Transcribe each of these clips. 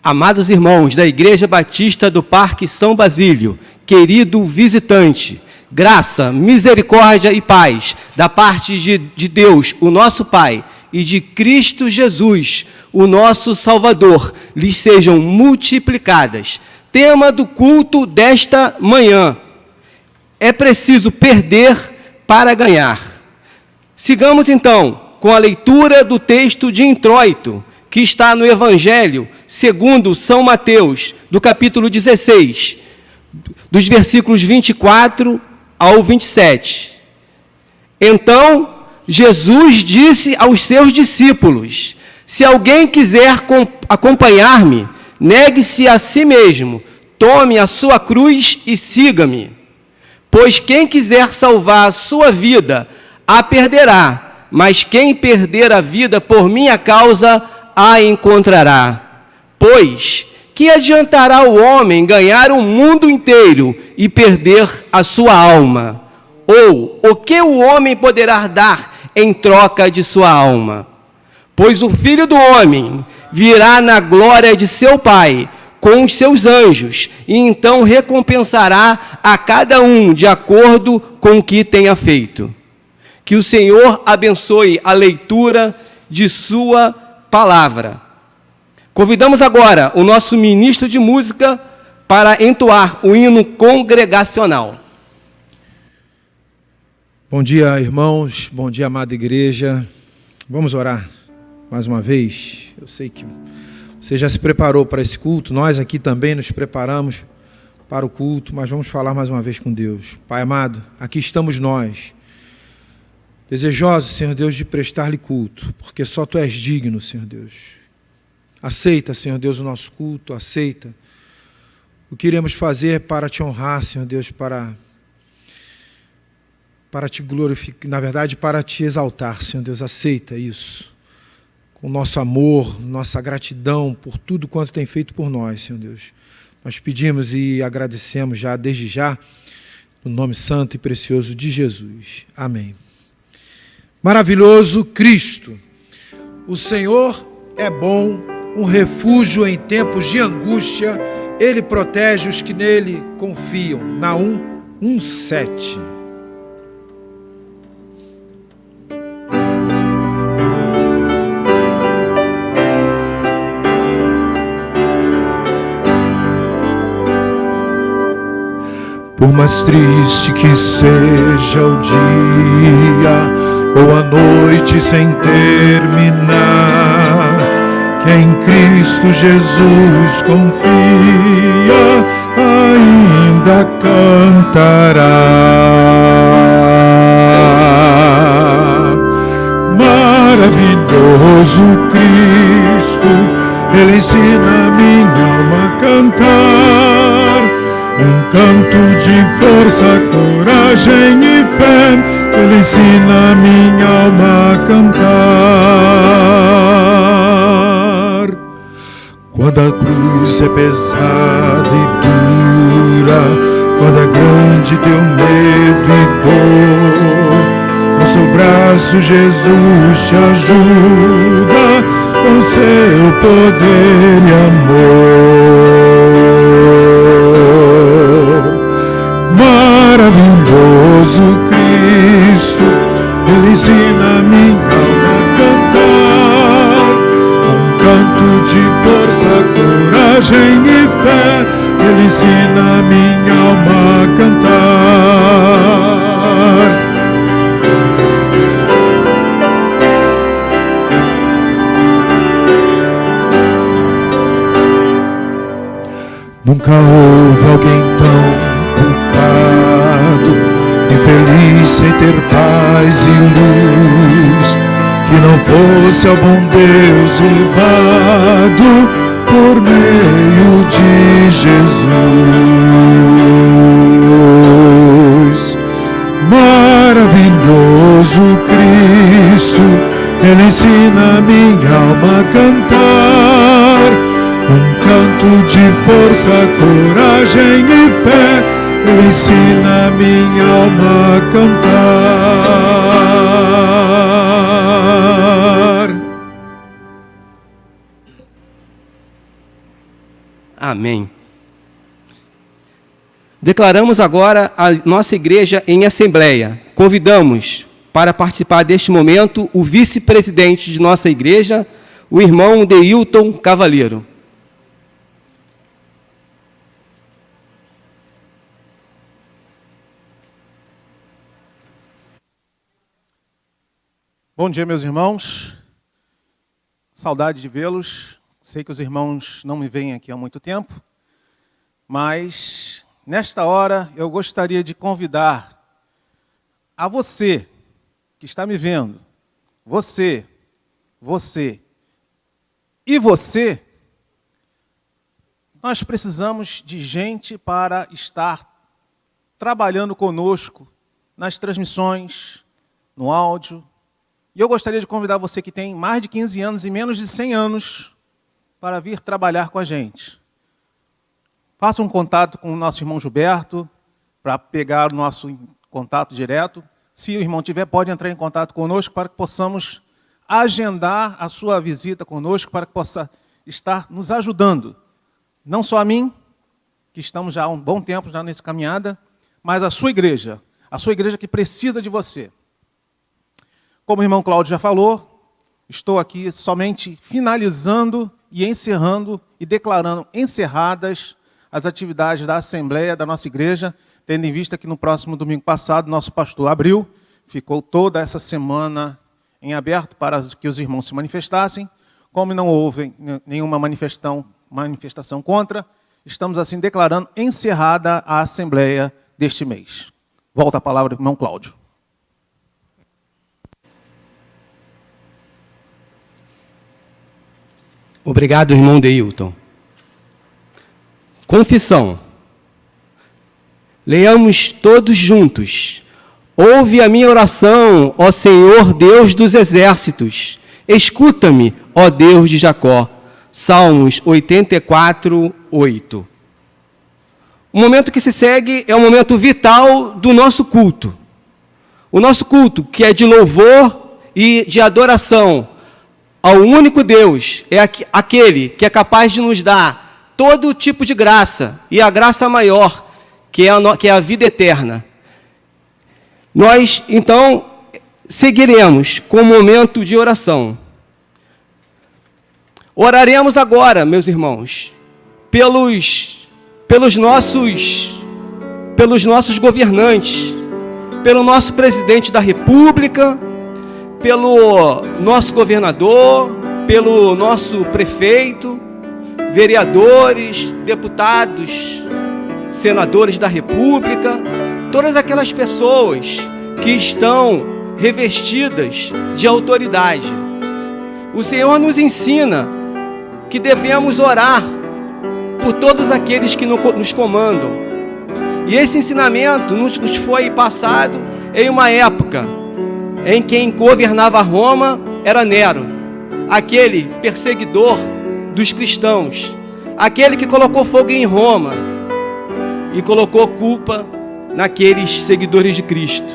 Amados irmãos da Igreja Batista do Parque São Basílio, querido visitante, graça, misericórdia e paz da parte de Deus, o nosso Pai, e de Cristo Jesus, o nosso Salvador, lhes sejam multiplicadas. Tema do culto desta manhã: é preciso perder para ganhar. Sigamos então com a leitura do texto de introito, que está no Evangelho segundo São Mateus, do capítulo 16, dos versículos 24 ao 27. Então, Jesus disse aos seus discípulos: se alguém quiser acompanhar-me, negue-se a si mesmo, tome a sua cruz e siga-me. Pois quem quiser salvar a sua vida, a perderá, mas quem perder a vida por minha causa, a encontrará. Pois, que adiantará o homem ganhar o mundo inteiro e perder a sua alma? Ou, o que o homem poderá dar em troca de sua alma? Pois o Filho do Homem virá na glória de seu Pai, com os seus anjos, e então recompensará a cada um de acordo com o que tenha feito. Que o Senhor abençoe a leitura de sua palavra. Convidamos agora o nosso ministro de música para entoar o hino congregacional. Bom dia, irmãos. Bom dia, amada igreja. Vamos orar mais uma vez. Eu sei que você já se preparou para esse culto. Nós aqui também nos preparamos para o culto, mas vamos falar mais uma vez com Deus. Pai amado, aqui estamos nós, desejosos, Senhor Deus, de prestar-lhe culto, porque só Tu és digno, Senhor Deus. Aceita, Senhor Deus, o nosso culto, aceita o que iremos fazer para Te honrar, Senhor Deus, para Te glorificar, na verdade, para Te exaltar, Senhor Deus, aceita isso, com nosso amor, nossa gratidão por tudo quanto tem feito por nós, Senhor Deus. Nós pedimos e agradecemos já, desde já, no nome santo e precioso de Jesus. Amém. Maravilhoso Cristo, o Senhor é bom, um refúgio em tempos de angústia, Ele protege os que nele confiam. Naum 1:7. Por mais triste que seja o dia, ou a noite sem terminar, quem em Cristo Jesus confia, ainda cantará. Maravilhoso Cristo, Ele ensina a minha alma a cantar, um canto de força, coragem e fé. Ele ensina a minha alma a cantar. Quando a cruz é pesada e dura, quando é grande teu medo e dor, com seu braço Jesus te ajuda, com seu poder e amor. Maravilhoso Cristo, Ele ensina a minha alma a cantar, um canto de força, coragem e fé. Ele ensina a minha alma a cantar. Nunca houve alguém tão culpado, infeliz sem ter paz e luz, que não fosse ao bom Deus levado por meio de Jesus. Maravilhoso Cristo, Ele ensina a minha alma a cantar, um canto de força, coragem e fé. Ele ensina a minha alma a cantar. Amém. Declaramos agora a nossa igreja em assembleia. Convidamos para participar deste momento o vice-presidente de nossa igreja, o irmão Deilton Cavaleiro. Bom dia, meus irmãos. Saudade de vê-los. Sei que os irmãos não me veem aqui há muito tempo, mas nesta hora eu gostaria de convidar a você que está me vendo, você e você. Nós precisamos de gente para estar trabalhando conosco nas transmissões, no áudio. E eu gostaria de convidar você que tem mais de 15 anos e menos de 100 anos para vir trabalhar com a gente. Faça um contato com o nosso irmão Gilberto para pegar o nosso contato direto. Se o irmão tiver, pode entrar em contato conosco para que possamos agendar a sua visita conosco, para que possa estar nos ajudando. Não só a mim, que estamos já há um bom tempo já nessa caminhada, mas a sua igreja que precisa de você. Como o irmão Cláudio já falou, estou aqui somente finalizando e encerrando e declarando encerradas as atividades da Assembleia da nossa igreja, tendo em vista que no próximo domingo passado, nosso pastor abriu, ficou toda essa semana em aberto para que os irmãos se manifestassem. Como não houve nenhuma manifestação contra, estamos assim declarando encerrada a Assembleia deste mês. Volta a palavra do irmão Cláudio. Obrigado, irmão Deilton. Confissão. Leiamos todos juntos. Ouve a minha oração, ó Senhor Deus dos exércitos. Escuta-me, ó Deus de Jacó. Salmos 84, 8. O momento que se segue é um momento vital do nosso culto. O nosso culto, que é de louvor e de adoração ao único Deus, é aquele que é capaz de nos dar todo tipo de graça, e a graça maior, que é a vida eterna. Nós, então, seguiremos com o momento de oração. Oraremos agora, meus irmãos, pelos nossos governantes, pelo nosso presidente da República, pelo nosso governador, pelo nosso prefeito, vereadores, deputados, senadores da República, todas aquelas pessoas que estão revestidas de autoridade. O Senhor nos ensina que devemos orar por todos aqueles que nos comandam. E esse ensinamento nos foi passado em uma época em quem governava Roma era Nero, aquele perseguidor dos cristãos, aquele que colocou fogo em Roma e colocou culpa naqueles seguidores de Cristo.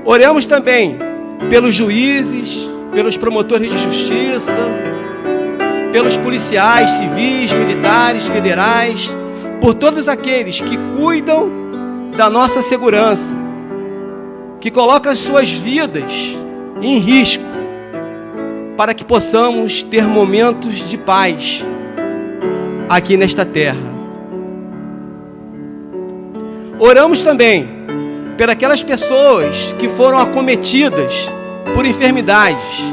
Oremos também pelos juízes, pelos promotores de justiça, pelos policiais civis, militares, federais, por todos aqueles que cuidam da nossa segurança, que colocam as suas vidas em risco, para que possamos ter momentos de paz aqui nesta terra. Oramos também por aquelas pessoas que foram acometidas por enfermidades,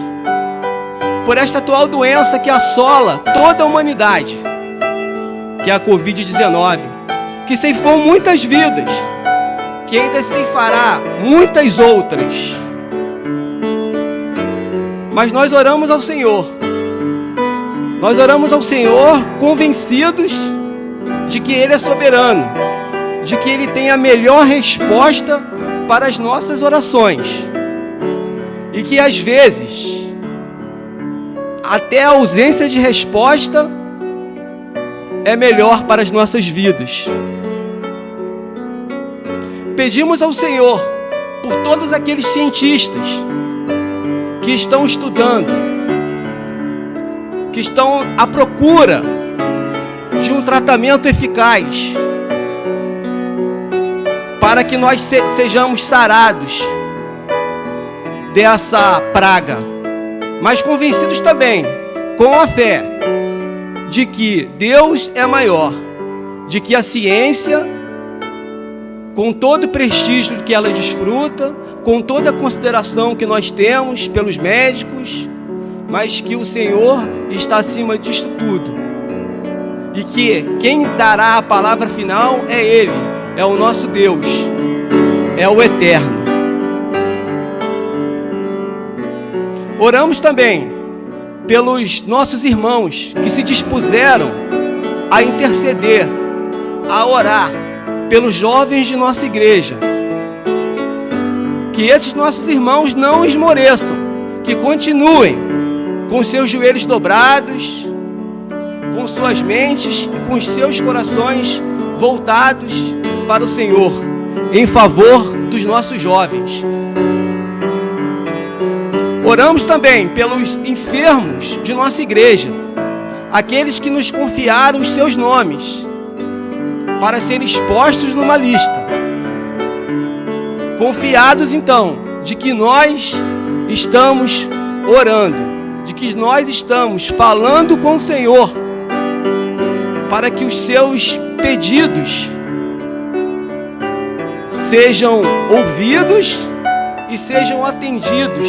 por esta atual doença que assola toda a humanidade, que é a Covid-19, que ceifou muitas vidas, que ainda ceifará muitas outras. Mas nós oramos ao Senhor. Nós oramos ao Senhor convencidos de que Ele é soberano, de que Ele tem a melhor resposta para as nossas orações. E que às vezes, até a ausência de resposta é melhor para as nossas vidas. Pedimos ao Senhor por todos aqueles cientistas que estão estudando, que estão à procura de um tratamento eficaz, para que nós sejamos sarados dessa praga, mas convencidos também, com a fé, de que Deus é maior, de que a ciência, com todo o prestígio que ela desfruta, com toda a consideração que nós temos pelos médicos, mas que o Senhor está acima disso tudo, e que quem dará a palavra final é Ele, é o nosso Deus, é o Eterno. Oramos também pelos nossos irmãos que se dispuseram a interceder, a orar pelos jovens de nossa igreja. Que esses nossos irmãos não esmoreçam, que continuem com seus joelhos dobrados, com suas mentes e com os seus corações voltados para o Senhor, em favor dos nossos jovens. Oramos também pelos enfermos de nossa igreja, aqueles que nos confiaram os seus nomes, para serem expostos numa lista. Confiados então, de que nós estamos orando, de que nós estamos falando com o Senhor, para que os seus pedidos sejam ouvidos e sejam atendidos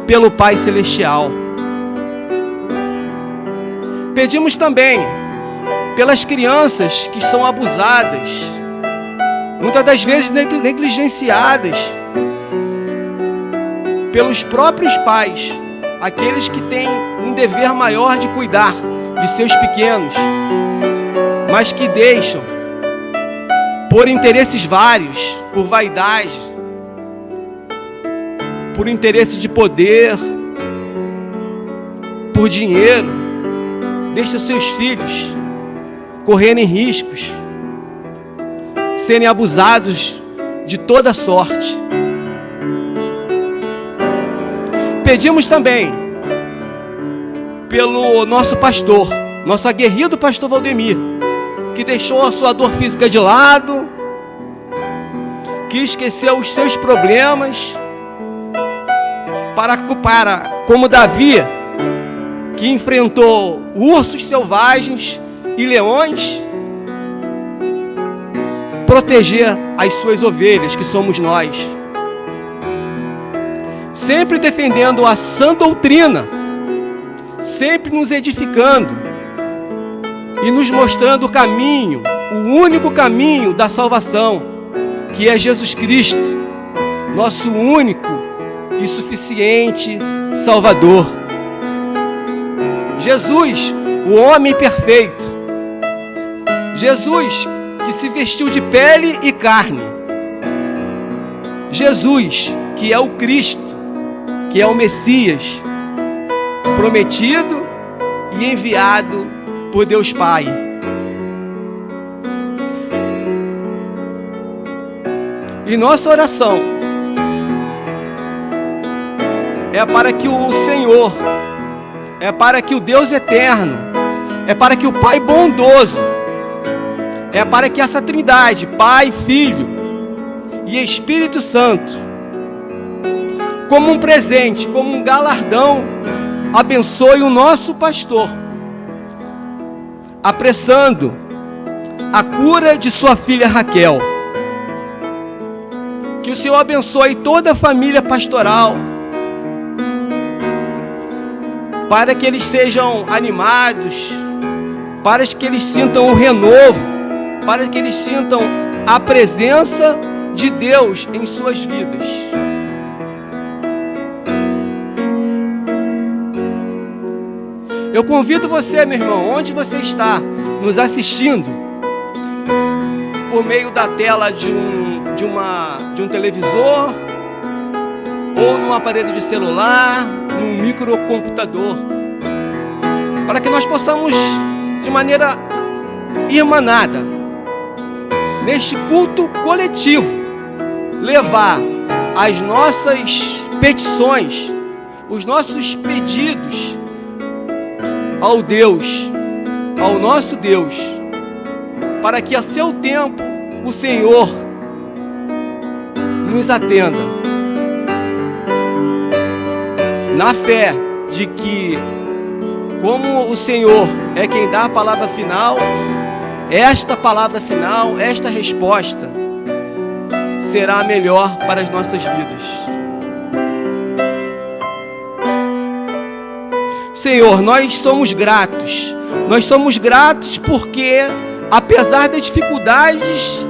pelo Pai Celestial. Pedimos também pelas crianças que são abusadas, muitas das vezes negligenciadas pelos próprios pais, aqueles que têm um dever maior de cuidar de seus pequenos, mas que deixam, por interesses vários, por vaidade, por interesse de poder, por dinheiro, deixa seus filhos correrem riscos, serem abusados de toda sorte. Pedimos também pelo nosso pastor, nosso aguerrido pastor Valdemir, que deixou a sua dor física de lado, que esqueceu os seus problemas, para como Davi, que enfrentou ursos selvagens e leões, proteger as suas ovelhas, que somos nós, sempre defendendo a sã doutrina, sempre nos edificando e nos mostrando o caminho, o único caminho da salvação, que é Jesus Cristo, nosso único e suficiente Salvador. Jesus, o homem perfeito. Jesus, que se vestiu de pele e carne. Jesus, que é o Cristo, que é o Messias, prometido e enviado por Deus Pai. E nossa oração é para que o Senhor, é para que o Deus eterno, é para que o Pai bondoso, é para que essa Trindade, Pai, Filho e Espírito Santo, como um presente, como um galardão, abençoe o nosso pastor, apressando a cura de sua filha Raquel. Que o Senhor abençoe toda a família pastoral, para que eles sejam animados, para que eles sintam o renovo, para que eles sintam a presença de Deus em suas vidas. Eu convido você, meu irmão, onde você está nos assistindo, por meio da tela de um televisor, ou num aparelho de celular, num microcomputador, para que nós possamos, de maneira irmanada, neste culto coletivo, levar as nossas petições, os nossos pedidos ao Deus ao nosso Deus, para que a seu tempo o Senhor nos atenda, na fé de que, como o Senhor é quem dá a palavra final, esta palavra final, esta resposta, será a melhor para as nossas vidas. Senhor, nós somos gratos porque, apesar das dificuldades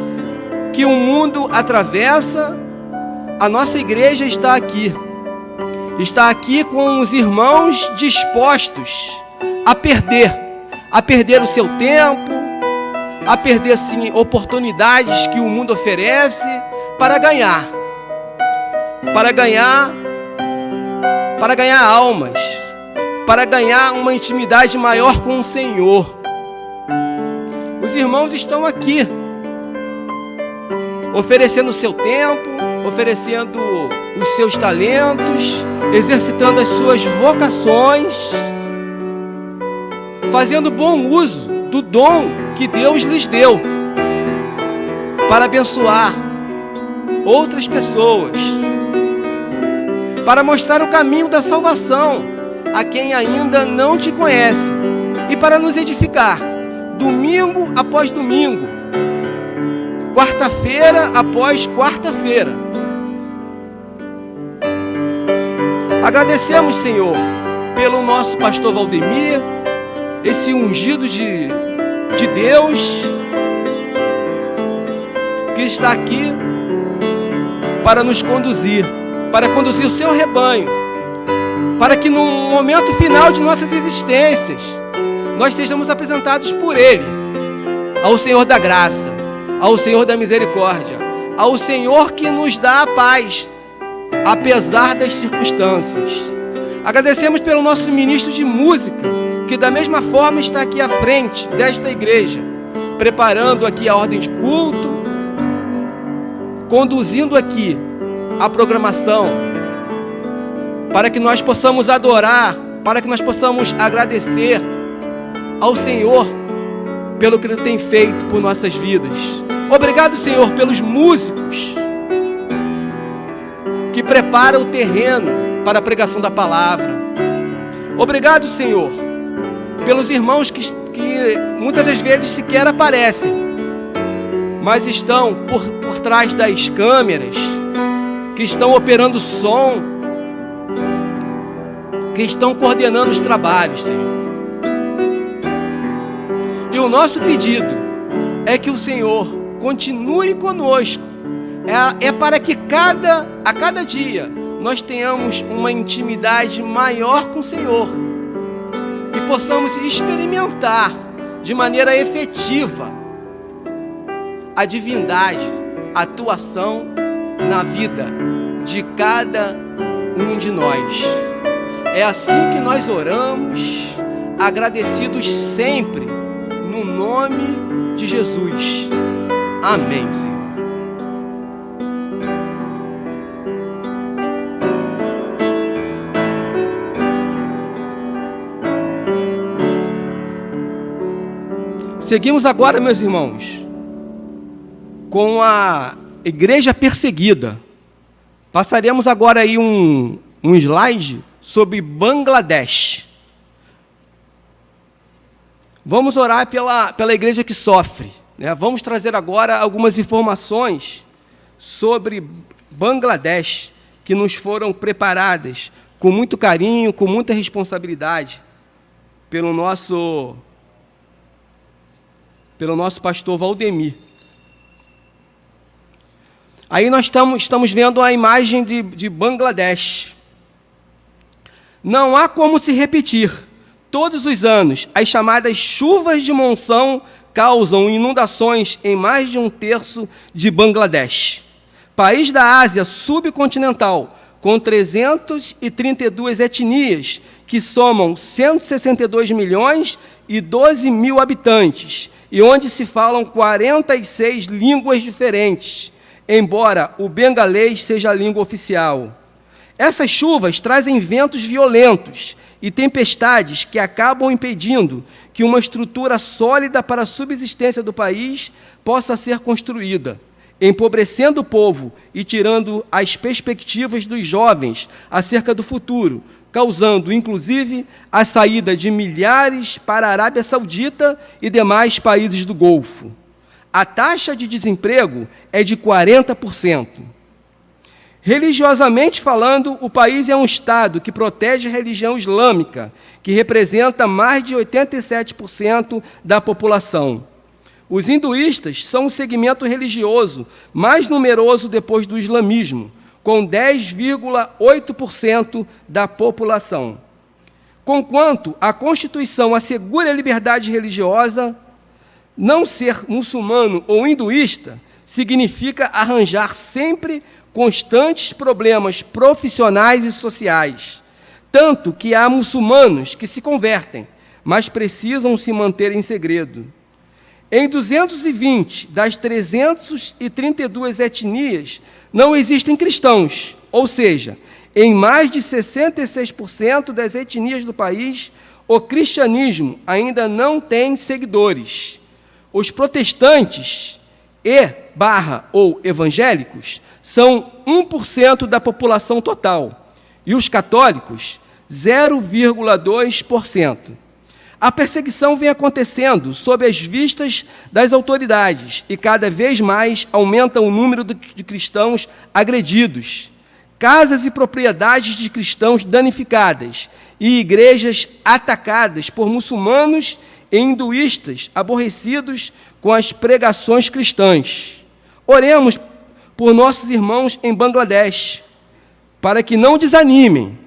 que o mundo atravessa, a nossa igreja está aqui com os irmãos dispostos a perder o seu tempo, a perder sim oportunidades que o mundo oferece para ganhar almas, para ganhar uma intimidade maior com o Senhor. Os irmãos estão aqui, oferecendo o seu tempo, oferecendo os seus talentos, exercitando as suas vocações, fazendo bom uso do dom que Deus lhes deu para abençoar outras pessoas, para mostrar o caminho da salvação a quem ainda não te conhece e para nos edificar domingo após domingo, quarta-feira após quarta-feira. Agradecemos, Senhor, pelo nosso pastor Valdemir, esse ungido de Deus, que está aqui para nos conduzir, para conduzir o seu rebanho, para que no momento final de nossas existências, nós sejamos apresentados por Ele, ao Senhor da graça, ao Senhor da misericórdia, ao Senhor que nos dá a paz, apesar das circunstâncias. Agradecemos pelo nosso ministro de música, que da mesma forma está aqui à frente desta igreja, preparando aqui a ordem de culto, conduzindo aqui a programação, para que nós possamos adorar, para que nós possamos agradecer ao Senhor pelo que Ele tem feito por nossas vidas. Obrigado, Senhor, pelos músicos que preparam o terreno para a pregação da palavra. Obrigado, Senhor, pelos irmãos que muitas das vezes sequer aparecem, mas estão por trás das câmeras, que estão operando som, que estão coordenando os trabalhos, Senhor. E o nosso pedido é que o Senhor continue conosco, é para que a cada dia nós tenhamos uma intimidade maior com o Senhor e possamos experimentar de maneira efetiva a divindade, a atuação na vida de cada um de nós. É assim que nós oramos, agradecidos sempre, no nome de Jesus. Amém, Senhor. Seguimos agora, meus irmãos, com a igreja perseguida. Passaremos agora aí um slide sobre Bangladesh. Vamos orar pela igreja que sofre, né? Vamos trazer agora algumas informações sobre Bangladesh, que nos foram preparadas com muito carinho, com muita responsabilidade, pelo nosso pastor Valdemir. Aí nós estamos vendo a imagem de Bangladesh. Não há como se repetir. Todos os anos, as chamadas chuvas de monção causam inundações em mais de um terço de Bangladesh, país da Ásia subcontinental, com 332 etnias, que somam 162 milhões e 12 mil habitantes, e onde se falam 46 línguas diferentes, embora o bengalês seja a língua oficial. Essas chuvas trazem ventos violentos e tempestades que acabam impedindo que uma estrutura sólida para a subsistência do país possa ser construída, empobrecendo o povo e tirando as perspectivas dos jovens acerca do futuro, causando, inclusive, a saída de milhares para a Arábia Saudita e demais países do Golfo. A taxa de desemprego é de 40%. Religiosamente falando, o país é um Estado que protege a religião islâmica, que representa mais de 87% da população. Os hinduístas são o segmento religioso mais numeroso depois do islamismo, com 10,8% da população. Conquanto a Constituição assegura a liberdade religiosa, não ser muçulmano ou hinduísta significa arranjar sempre constantes problemas profissionais e sociais, tanto que há muçulmanos que se convertem, mas precisam se manter em segredo. Em 220 das 332 etnias não existem cristãos, ou seja, em mais de 66% das etnias do país, o cristianismo ainda não tem seguidores. Os protestantes ou evangélicos são 1% da população total, e os católicos, 0,2%. A perseguição vem acontecendo sob as vistas das autoridades e cada vez mais aumenta o número de cristãos agredidos. Casas e propriedades de cristãos danificadas e igrejas atacadas por muçulmanos e hinduístas aborrecidos com as pregações cristãs. Oremos por nossos irmãos em Bangladesh, para que não desanimem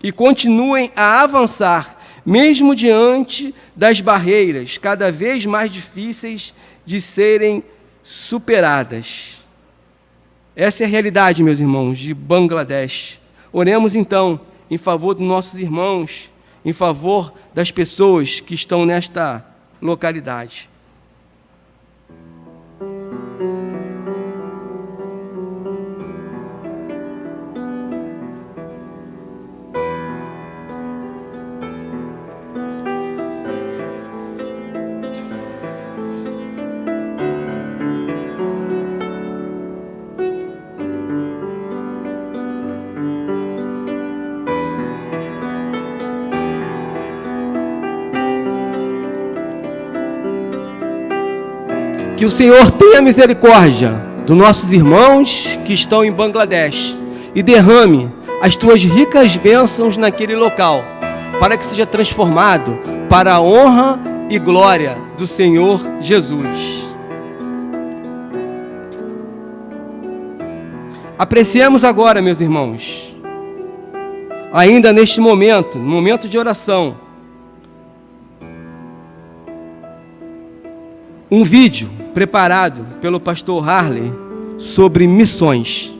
e continuem a avançar, mesmo diante das barreiras cada vez mais difíceis de serem superadas. Essa é a realidade, meus irmãos, de Bangladesh. Oremos, então, em favor dos nossos irmãos, em favor das pessoas que estão nesta localidade. Que o Senhor tenha misericórdia dos nossos irmãos que estão em Bangladesh e derrame as tuas ricas bênçãos naquele local, para que seja transformado para a honra e glória do Senhor Jesus. Apreciemos agora, meus irmãos, ainda neste momento, no momento de oração, um vídeo preparado pelo pastor Harley sobre missões.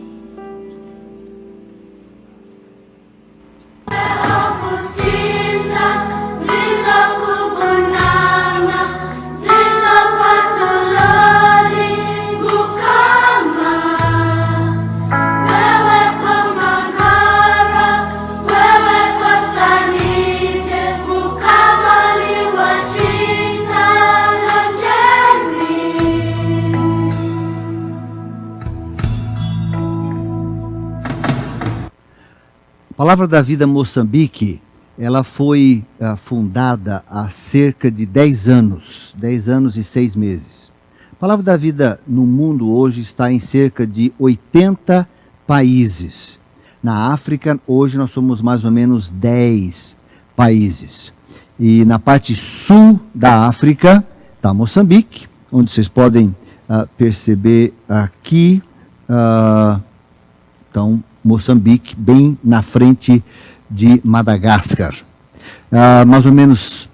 A Palavra da Vida Moçambique, ela foi fundada há cerca de 10 anos e 6 meses. A Palavra da Vida no mundo hoje está em cerca de 80 países. Na África, hoje nós somos mais ou menos 10 países. E na parte sul da África está Moçambique, onde vocês podem perceber aqui, então, Moçambique, bem na frente de Madagascar. Mais ou menos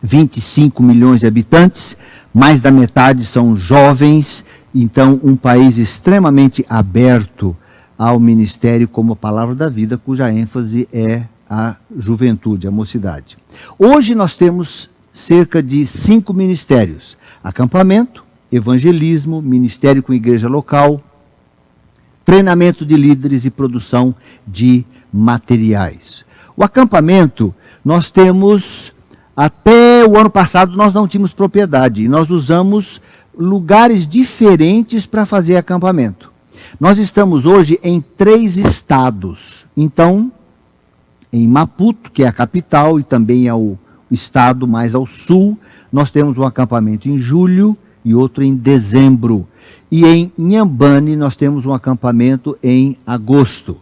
25 milhões de habitantes, mais da metade são jovens, então um país extremamente aberto ao ministério como a Palavra da Vida, cuja ênfase é a juventude, a mocidade. Hoje nós temos cerca de 5 ministérios: acampamento, evangelismo, ministério com igreja local, treinamento de líderes e produção de materiais. O acampamento, nós temos, até o ano passado nós não tínhamos propriedade, e nós usamos lugares diferentes para fazer acampamento. Nós estamos hoje em 3 estados. Então, em Maputo, que é a capital, e também é o estado mais ao sul, nós temos um acampamento em julho e outro em dezembro. E em Inhambane nós temos um acampamento em agosto.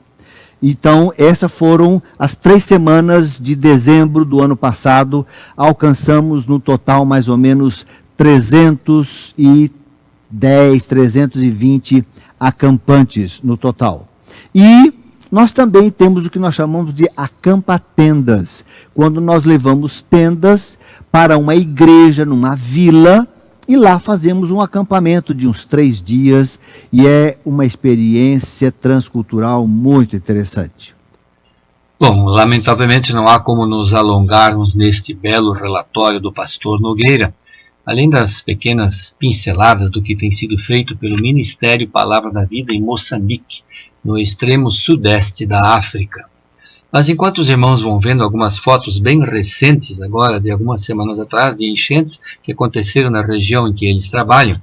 Então, essas foram as 3 semanas de dezembro do ano passado. Alcançamos no total mais ou menos 310, 320 acampantes no total. E nós também temos o que nós chamamos de acampa-tendas, quando nós levamos tendas para uma igreja, numa vila, e lá fazemos um acampamento de uns 3 dias, e é uma experiência transcultural muito interessante. Bom, lamentavelmente não há como nos alongarmos neste belo relatório do pastor Nogueira, além das pequenas pinceladas do que tem sido feito pelo Ministério Palavra da Vida em Moçambique, no extremo sudeste da África. Mas enquanto os irmãos vão vendo algumas fotos bem recentes agora, de algumas semanas atrás, de enchentes que aconteceram na região em que eles trabalham,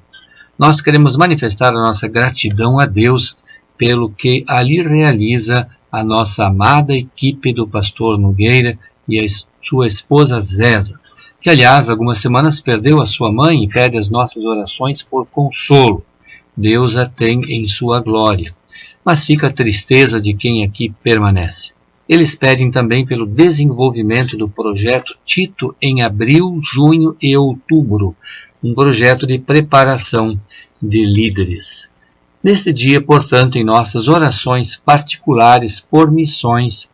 nós queremos manifestar a nossa gratidão a Deus pelo que ali realiza a nossa amada equipe do pastor Nogueira e a sua esposa Zéza, que aliás algumas semanas perdeu a sua mãe e pede as nossas orações por consolo. Deus a tem em sua glória. Mas fica a tristeza de quem aqui permanece. Eles pedem também pelo desenvolvimento do projeto Tito em abril, junho e outubro, um projeto de preparação de líderes. Neste dia, portanto, em nossas orações particulares por missões,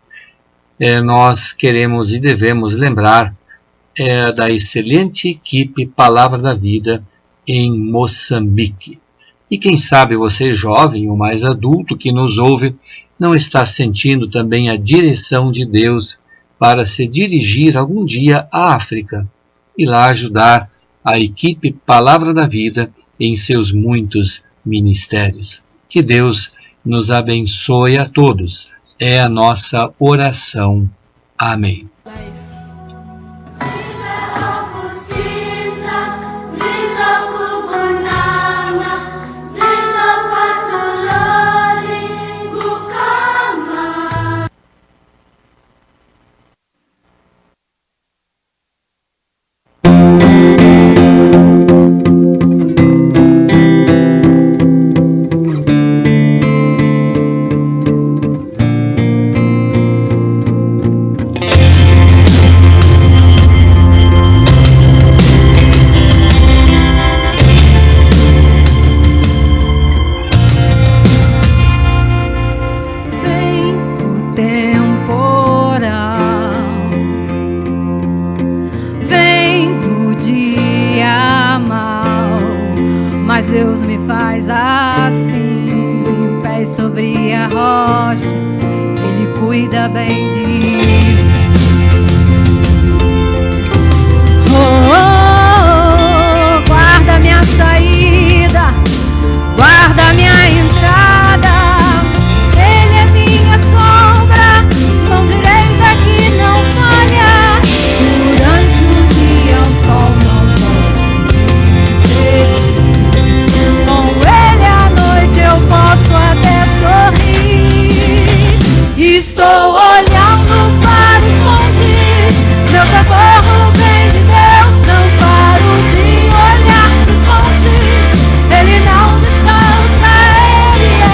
nós queremos e devemos lembrar da excelente equipe Palavra da Vida em Moçambique. E quem sabe você, jovem ou mais adulto que nos ouve, não está sentindo também a direção de Deus para se dirigir algum dia à África e lá ajudar a equipe Palavra da Vida em seus muitos ministérios. Que Deus nos abençoe a todos. É a nossa oração. Amém. Deus me faz assim, pés sobre a rocha, Ele cuida bem de mim. Oh, oh, oh, guarda minha saída, guarda minha entrada, Ele é minha sombra, mão direita que não falha. Durante o dia o sol não pode ver, com Ele à noite eu posso até sorrir. Estou olhando para os montes, meu socorro vem de Deus. Não paro de olhar para os montes, Ele não descansa, Ele é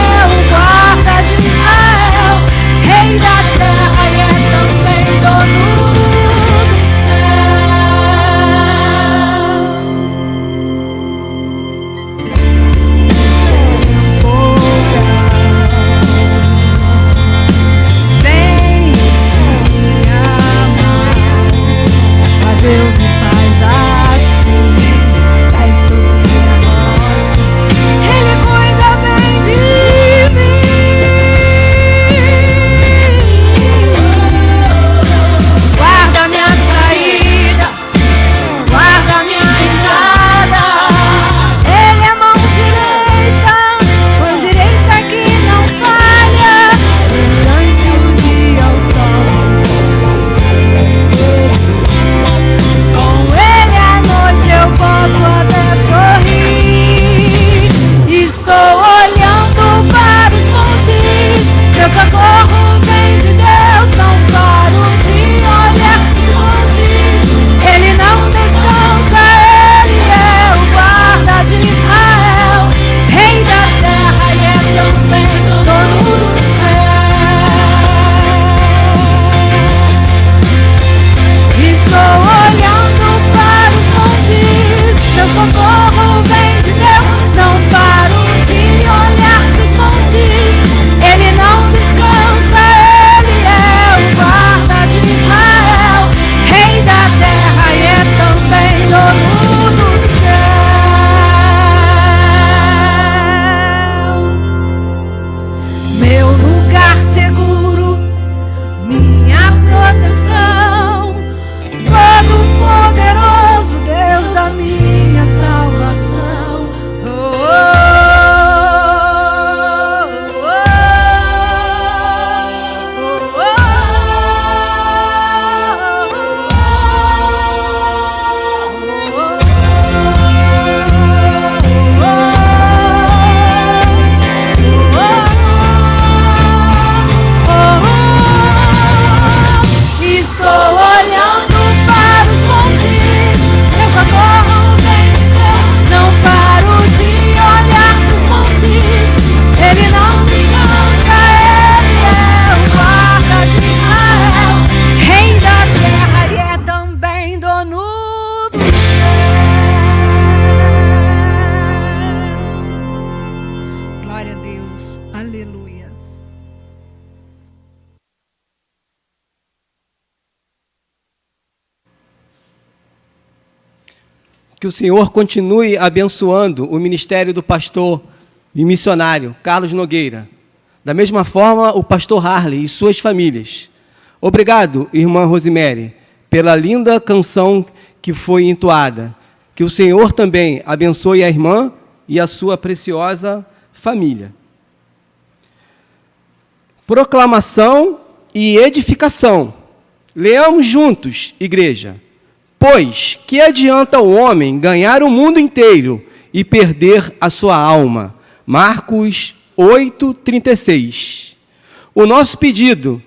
que o Senhor continue abençoando o ministério do pastor e missionário Carlos Nogueira. Da mesma forma, o pastor Harley e suas famílias. Obrigado, irmã Rosemary, pela linda canção que foi entoada. Que o Senhor também abençoe a irmã e a sua preciosa família. Proclamação e edificação. Leamos juntos, igreja. Pois, que adianta o homem ganhar o mundo inteiro e perder a sua alma? Marcos 8:36. O nosso pedido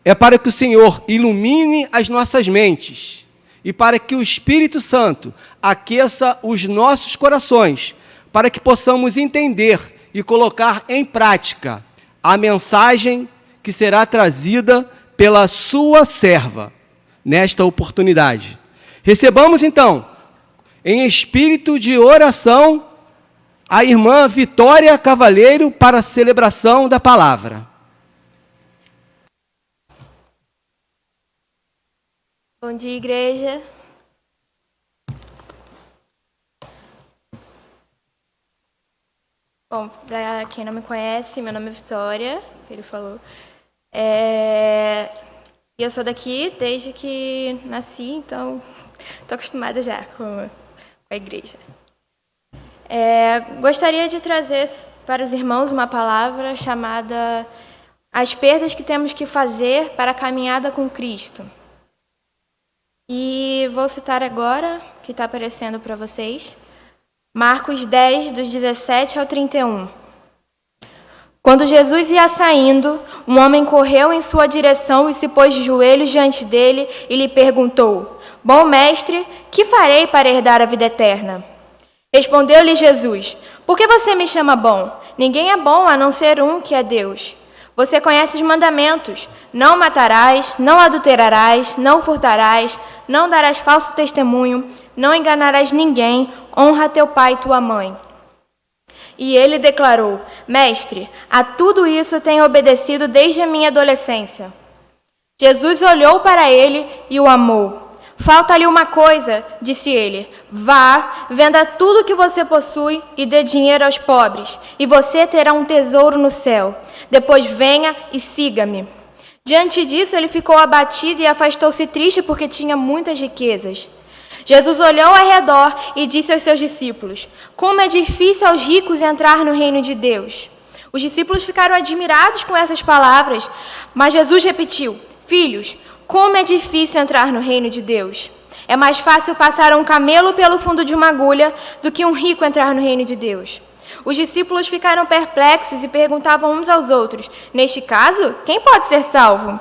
é para que o Senhor ilumine as nossas mentes e para que o Espírito Santo aqueça os nossos corações, para que possamos entender e colocar em prática a mensagem que será trazida pela sua serva nesta oportunidade. Recebamos, então, em espírito de oração, a irmã Vitória Cavalheiro para a celebração da palavra. Bom dia, igreja. Bom, para quem não me conhece, meu nome é Vitória, ele falou. E eu sou daqui desde que nasci, então estou acostumada já com a igreja. Gostaria de trazer para os irmãos uma palavra chamada As perdas que temos que fazer para a caminhada com Cristo. E vou citar agora, que está aparecendo para vocês, Marcos 10, dos 17 ao 31. Quando Jesus ia saindo, um homem correu em sua direção e se pôs de joelhos diante dele e lhe perguntou: Bom mestre, que farei para herdar a vida eterna? Respondeu-lhe Jesus: Por que você me chama bom? Ninguém é bom a não ser um, que é Deus. Você conhece os mandamentos: não matarás, não adulterarás, não furtarás, não darás falso testemunho, não enganarás ninguém, honra teu pai e tua mãe. E ele declarou: Mestre, a tudo isso tenho obedecido desde a minha adolescência. Jesus olhou para ele e o amou. Falta-lhe uma coisa, disse ele. Vá, venda tudo que você possui e dê dinheiro aos pobres, e você terá um tesouro no céu. Depois venha e siga-me. Diante disso, ele ficou abatido e afastou-se triste porque tinha muitas riquezas. Jesus olhou ao redor e disse aos seus discípulos: Como é difícil aos ricos entrar no reino de Deus. Os discípulos ficaram admirados com essas palavras, mas Jesus repetiu: Filhos, como é difícil entrar no reino de Deus. É mais fácil passar um camelo pelo fundo de uma agulha do que um rico entrar no reino de Deus. Os discípulos ficaram perplexos e perguntavam uns aos outros: Neste caso, quem pode ser salvo?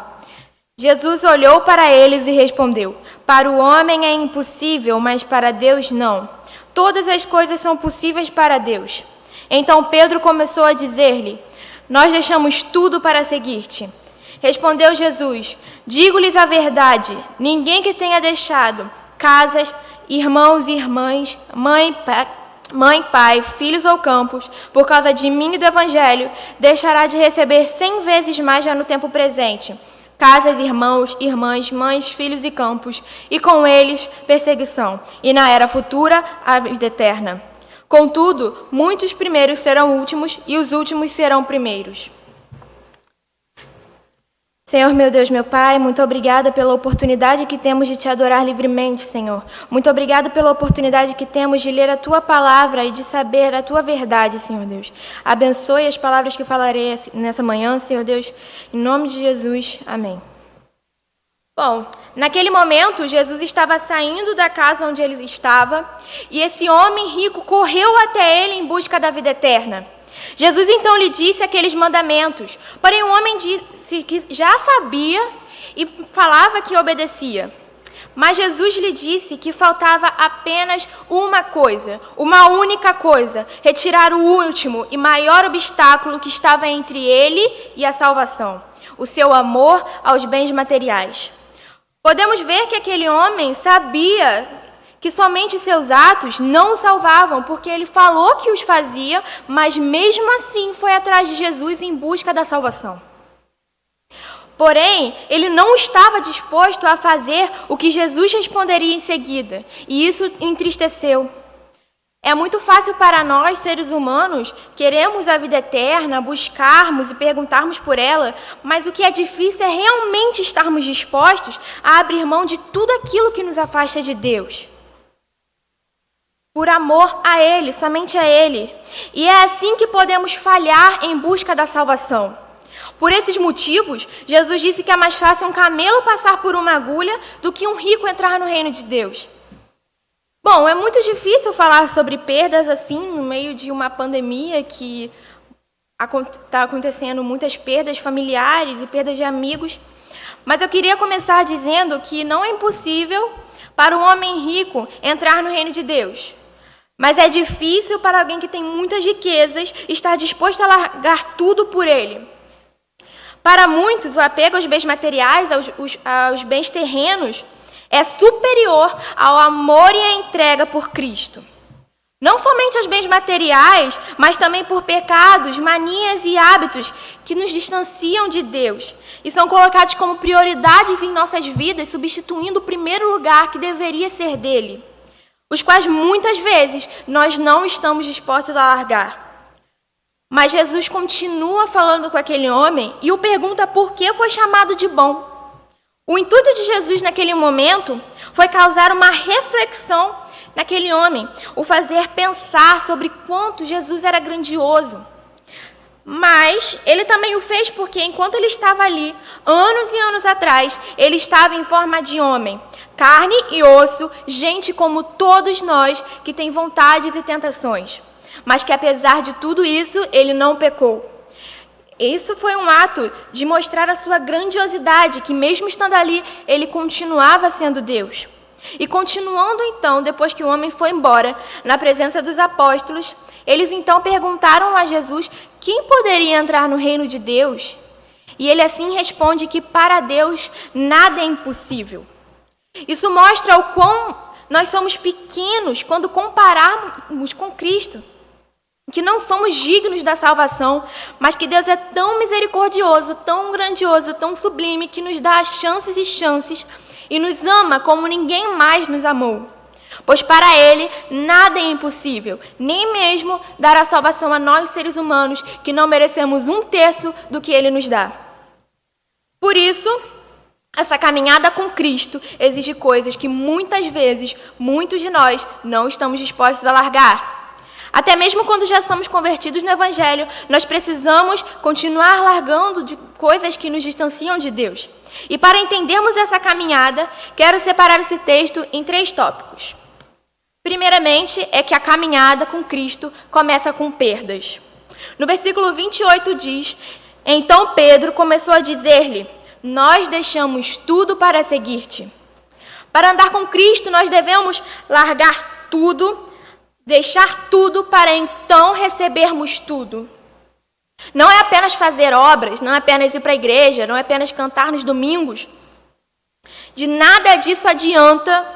Jesus olhou para eles e respondeu: Para o homem é impossível, mas para Deus não. Todas as coisas são possíveis para Deus. Então Pedro começou a dizer-lhe: Nós deixamos tudo para seguir-te. Respondeu Jesus: Digo-lhes a verdade, ninguém que tenha deixado casas, irmãos e irmãs, mãe, pai, filhos ou campos, por causa de mim e do Evangelho, deixará de receber 100 vezes mais já no tempo presente. Casas, irmãos, irmãs, mães, filhos e campos, e com eles perseguição, e na era futura a vida eterna. Contudo, muitos primeiros serão últimos, e os últimos serão primeiros. Senhor, meu Deus, meu Pai, muito obrigada pela oportunidade que temos de te adorar livremente, Senhor. Muito obrigada pela oportunidade que temos de ler a Tua palavra e de saber a Tua verdade, Senhor Deus. Abençoe as palavras que falarei nessa manhã, Senhor Deus. Em nome de Jesus, amém. Bom, naquele momento, Jesus estava saindo da casa onde ele estava e esse homem rico correu até ele em busca da vida eterna. Jesus então lhe disse aqueles mandamentos, porém o homem disse que já sabia e falava que obedecia. Mas Jesus lhe disse que faltava apenas uma coisa, uma única coisa, retirar o último e maior obstáculo que estava entre ele e a salvação, o seu amor aos bens materiais. Podemos ver que aquele homem sabia que somente seus atos não o salvavam, porque ele falou que os fazia, mas mesmo assim foi atrás de Jesus em busca da salvação. Porém, ele não estava disposto a fazer o que Jesus responderia em seguida, e isso entristeceu. É muito fácil para nós, seres humanos, queremos a vida eterna, buscarmos e perguntarmos por ela, mas o que é difícil é realmente estarmos dispostos a abrir mão de tudo aquilo que nos afasta de Deus. Por amor a Ele, somente a Ele. E é assim que podemos falhar em busca da salvação. Por esses motivos, Jesus disse que é mais fácil um camelo passar por uma agulha do que um rico entrar no reino de Deus. Bom, é muito difícil falar sobre perdas assim, no meio de uma pandemia que está acontecendo muitas perdas familiares e perdas de amigos. Mas eu queria começar dizendo que não é impossível para um homem rico entrar no reino de Deus. Mas é difícil para alguém que tem muitas riquezas estar disposto a largar tudo por ele. Para muitos, o apego aos bens materiais, aos bens terrenos, é superior ao amor e à entrega por Cristo. Não somente aos bens materiais, mas também por pecados, manias e hábitos que nos distanciam de Deus e são colocados como prioridades em nossas vidas, substituindo o primeiro lugar que deveria ser dele, os quais muitas vezes nós não estamos dispostos a largar. Mas Jesus continua falando com aquele homem e o pergunta por que foi chamado de bom. O intuito de Jesus naquele momento foi causar uma reflexão naquele homem, o fazer pensar sobre quanto Jesus era grandioso. Mas ele também o fez porque, enquanto ele estava ali, anos e anos atrás, ele estava em forma de homem, carne e osso, gente como todos nós que tem vontades e tentações, mas que apesar de tudo isso, ele não pecou. Isso foi um ato de mostrar a sua grandiosidade, que mesmo estando ali, ele continuava sendo Deus. E continuando então, depois que o homem foi embora, na presença dos apóstolos, eles então perguntaram a Jesus quem poderia entrar no reino de Deus. E ele assim responde que para Deus nada é impossível. Isso mostra o quão nós somos pequenos quando compararmos com Cristo. Que não somos dignos da salvação, mas que Deus é tão misericordioso, tão grandioso, tão sublime, que nos dá chances e chances e nos ama como ninguém mais nos amou. Pois para Ele nada é impossível, nem mesmo dar a salvação a nós seres humanos, que não merecemos 1/3 do que Ele nos dá. Por isso, essa caminhada com Cristo exige coisas que muitas vezes, muitos de nós não estamos dispostos a largar. Até mesmo quando já somos convertidos no Evangelho, nós precisamos continuar largando de coisas que nos distanciam de Deus. E para entendermos essa caminhada, quero separar esse texto em 3 tópicos. Primeiramente, é que a caminhada com Cristo começa com perdas. No versículo 28 diz: Então Pedro começou a dizer-lhe: Nós deixamos tudo para seguir-te. Para andar com Cristo, nós devemos largar tudo, deixar tudo para então recebermos tudo. Não é apenas fazer obras, não é apenas ir para a igreja, não é apenas cantar nos domingos. De nada disso adianta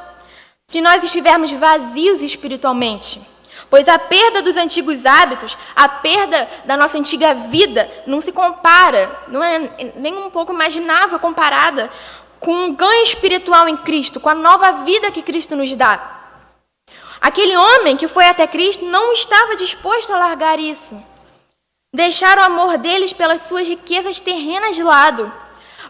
se nós estivermos vazios espiritualmente. Pois a perda dos antigos hábitos, a perda da nossa antiga vida, não se compara, não é nem um pouco imaginável comparada com o ganho espiritual em Cristo, com a nova vida que Cristo nos dá. Aquele homem que foi até Cristo não estava disposto a largar isso. Deixar o amor deles pelas suas riquezas terrenas de lado.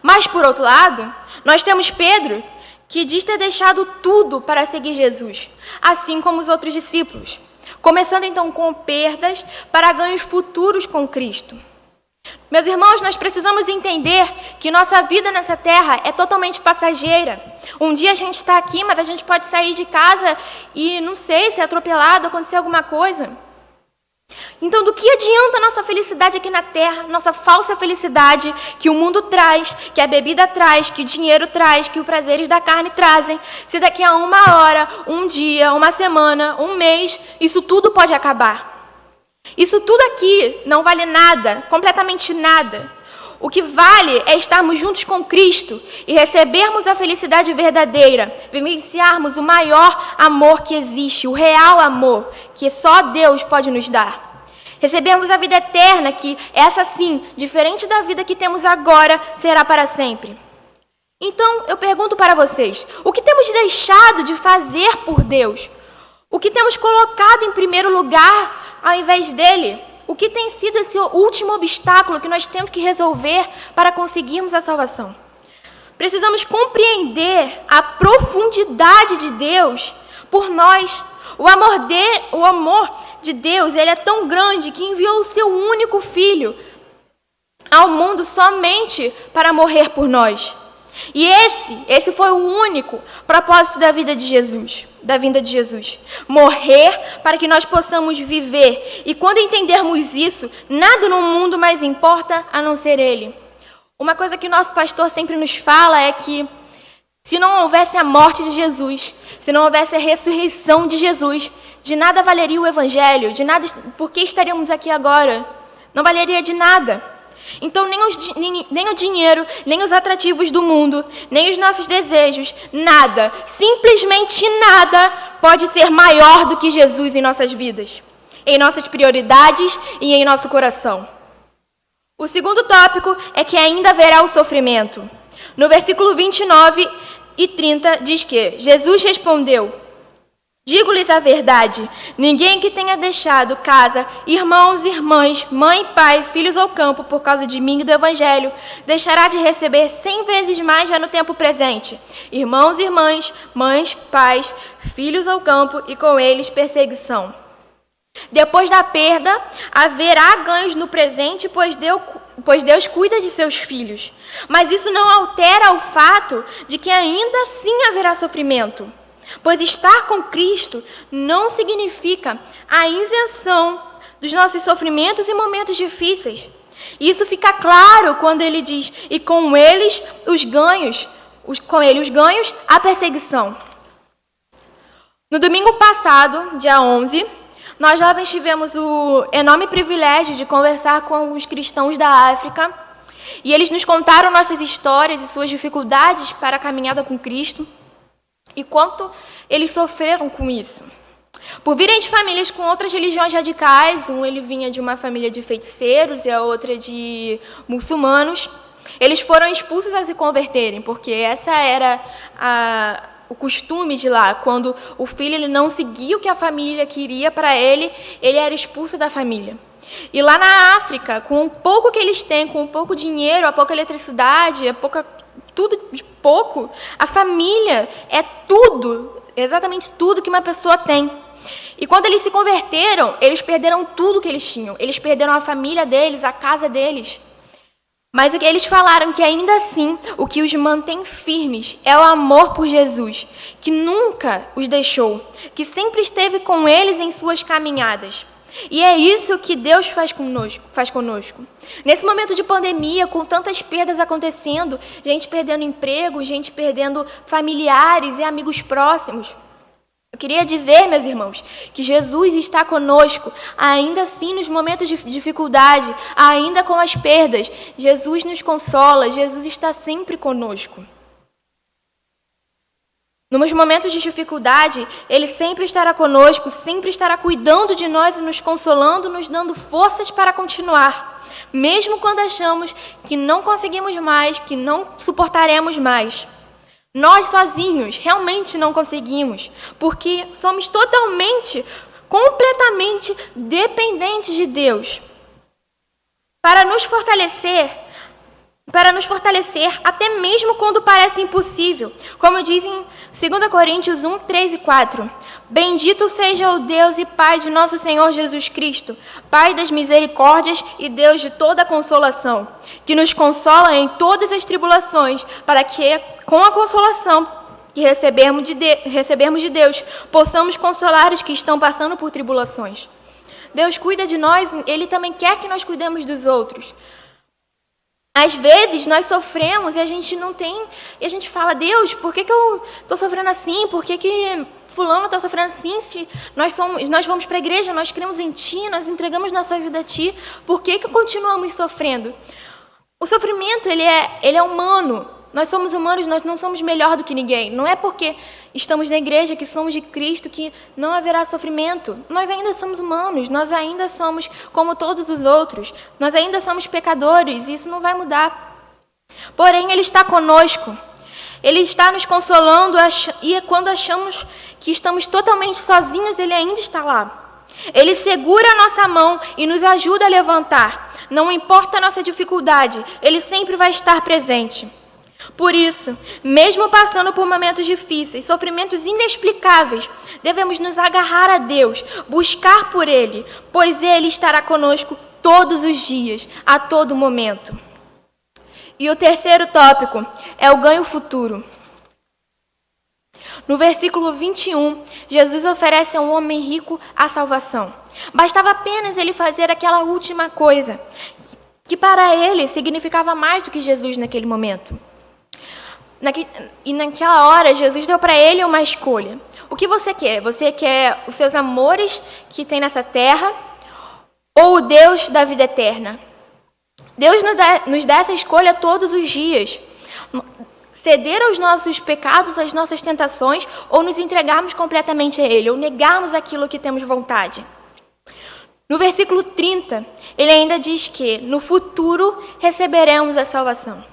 Mas, por outro lado, nós temos Pedro, que diz ter deixado tudo para seguir Jesus, assim como os outros discípulos. Começando então com perdas para ganhos futuros com Cristo. Meus irmãos, nós precisamos entender que nossa vida nessa terra é totalmente passageira. Um dia a gente está aqui, mas a gente pode sair de casa e, não sei, ser atropelado, acontecer alguma coisa. Então, do que adianta a nossa felicidade aqui na terra, nossa falsa felicidade que o mundo traz, que a bebida traz, que o dinheiro traz, que os prazeres da carne trazem, se daqui a 1 hora, 1 dia, 1 semana, 1 mês, isso tudo pode acabar. Isso tudo aqui não vale nada, completamente nada. O que vale é estarmos juntos com Cristo e recebermos a felicidade verdadeira, vivenciarmos o maior amor que existe, o real amor que só Deus pode nos dar. Recebermos a vida eterna, que essa sim, diferente da vida que temos agora, será para sempre. Então, eu pergunto para vocês, o que temos deixado de fazer por Deus? O que temos colocado em primeiro lugar ao invés dele? O que tem sido esse último obstáculo que nós temos que resolver para conseguirmos a salvação? Precisamos compreender a profundidade de Deus por nós. O amor de Deus, ele é tão grande que enviou o seu único filho ao mundo somente para morrer por nós. E esse foi o único propósito da vida de Jesus, da vinda de Jesus. Morrer para que nós possamos viver. E quando entendermos isso, nada no mundo mais importa a não ser Ele. Uma coisa que o nosso pastor sempre nos fala é que se não houvesse a morte de Jesus, se não houvesse a ressurreição de Jesus, de nada valeria o Evangelho, de nada, por que estaríamos aqui agora? Não valeria de nada. Então, nem o dinheiro, nem os atrativos do mundo, nem os nossos desejos, nada, simplesmente nada, pode ser maior do que Jesus em nossas vidas, em nossas prioridades e em nosso coração. O segundo tópico é que ainda haverá o sofrimento. No versículo 29 e 30 diz que Jesus respondeu: digo-lhes a verdade, ninguém que tenha deixado casa, irmãos, irmãs, mãe, pai, filhos ou campo, por causa de mim e do Evangelho, deixará de receber 100 vezes mais já no tempo presente. Irmãos, irmãs, mães, pais, filhos ou campo, e com eles perseguição. Depois da perda, haverá ganhos no presente, pois Deus cuida de seus filhos. Mas isso não altera o fato de que ainda assim haverá sofrimento. Pois estar com Cristo não significa a isenção dos nossos sofrimentos e momentos difíceis. Isso fica claro quando ele diz, e com eles os ganhos, a perseguição. No domingo passado, dia 11, nós jovens tivemos o enorme privilégio de conversar com os cristãos da África, e eles nos contaram nossas histórias e suas dificuldades para a caminhada com Cristo, e quanto eles sofreram com isso. Por virem de famílias com outras religiões radicais, ele vinha de uma família de feiticeiros e a outra de muçulmanos, eles foram expulsos a se converterem, porque essa era o costume de lá. Quando o filho ele não seguia o que a família queria para ele era expulso da família. E lá na África, com o pouco que eles têm, com o pouco dinheiro, a pouca eletricidade, tudo de pouco, a família é tudo, exatamente tudo que uma pessoa tem. E quando eles se converteram, eles perderam tudo que eles tinham. Eles perderam a família deles, a casa deles. Mas eles falaram que ainda assim, o que os mantém firmes é o amor por Jesus, que nunca os deixou, que sempre esteve com eles em suas caminhadas. E é isso que Deus faz conosco. Nesse momento de pandemia, com tantas perdas acontecendo, gente perdendo emprego, gente perdendo familiares e amigos próximos, eu queria dizer, meus irmãos, que Jesus está conosco, ainda assim nos momentos de dificuldade, ainda com as perdas. Jesus nos consola, Jesus está sempre conosco. Nos momentos de dificuldade, Ele sempre estará conosco, sempre estará cuidando de nós e nos consolando, nos dando forças para continuar, mesmo quando achamos que não conseguimos mais, que não suportaremos mais. Nós sozinhos realmente não conseguimos, porque somos completamente dependentes de Deus. Para nos fortalecer até mesmo quando parece impossível, como diz em 2 Coríntios 1, 3 e 4. Bendito seja o Deus e Pai de nosso Senhor Jesus Cristo, Pai das misericórdias e Deus de toda consolação, que nos consola em todas as tribulações, para que, com a consolação que recebermos de Deus, possamos consolar os que estão passando por tribulações. Deus cuida de nós, Ele também quer que nós cuidemos dos outros. Às vezes nós sofremos e a gente não tem, e a gente fala, Deus, por que eu estou sofrendo assim? Por que fulano está sofrendo assim? Se nós vamos para a igreja, nós cremos em Ti, nós entregamos nossa vida a Ti, por que continuamos sofrendo? O sofrimento ele é humano, Nós somos humanos, nós não somos melhor do que ninguém. Não é porque estamos na igreja, que somos de Cristo, que não haverá sofrimento. Nós ainda somos humanos, nós ainda somos como todos os outros. Nós ainda somos pecadores e isso não vai mudar. Porém, Ele está conosco. Ele está nos consolando e quando achamos que estamos totalmente sozinhos, Ele ainda está lá. Ele segura a nossa mão e nos ajuda a levantar. Não importa a nossa dificuldade, Ele sempre vai estar presente. Por isso, mesmo passando por momentos difíceis, sofrimentos inexplicáveis, devemos nos agarrar a Deus, buscar por Ele, pois Ele estará conosco todos os dias, a todo momento. E o terceiro tópico é o ganho futuro. No versículo 21, Jesus oferece a um homem rico a salvação. Bastava apenas ele fazer aquela última coisa, que para ele significava mais do que Jesus naquele momento. E naquela hora, Jesus deu para ele uma escolha. O que você quer? Você quer os seus amores que tem nessa terra ou o Deus da vida eterna? Deus nos dá essa escolha todos os dias. Ceder aos nossos pecados, às nossas tentações, ou nos entregarmos completamente a Ele, ou negarmos aquilo que temos vontade. No versículo 30, ele ainda diz que no futuro receberemos a salvação.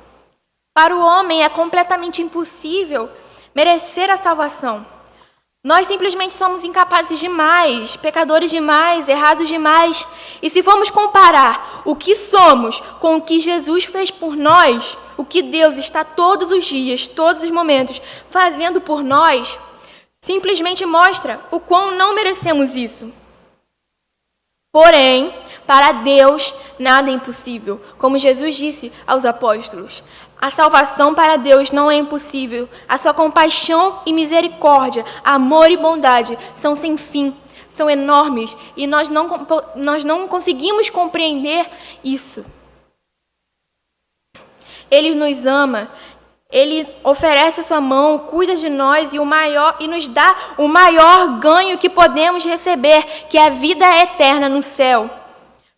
Para o homem é completamente impossível merecer a salvação. Nós simplesmente somos incapazes demais, pecadores demais, errados demais. E se formos comparar o que somos com o que Jesus fez por nós, o que Deus está todos os dias, todos os momentos fazendo por nós, simplesmente mostra o quão não merecemos isso. Porém, para Deus nada é impossível, como Jesus disse aos apóstolos. A salvação para Deus não é impossível. A sua compaixão e misericórdia, amor e bondade são sem fim, são enormes e nós não conseguimos compreender isso. Ele nos ama, Ele oferece a sua mão, cuida de nós e nos dá o maior ganho que podemos receber, que é a vida eterna no céu.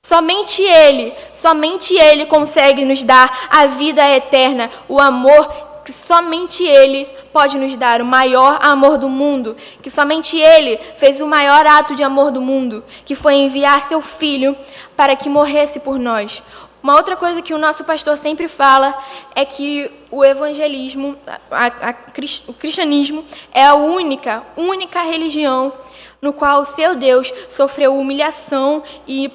Somente Ele consegue nos dar a vida eterna, o amor que somente Ele pode nos dar, o maior amor do mundo, que somente Ele fez o maior ato de amor do mundo, que foi enviar seu Filho para que morresse por nós. Uma outra coisa que o nosso pastor sempre fala é que o evangelismo, o cristianismo é a única religião no qual o seu Deus sofreu humilhação e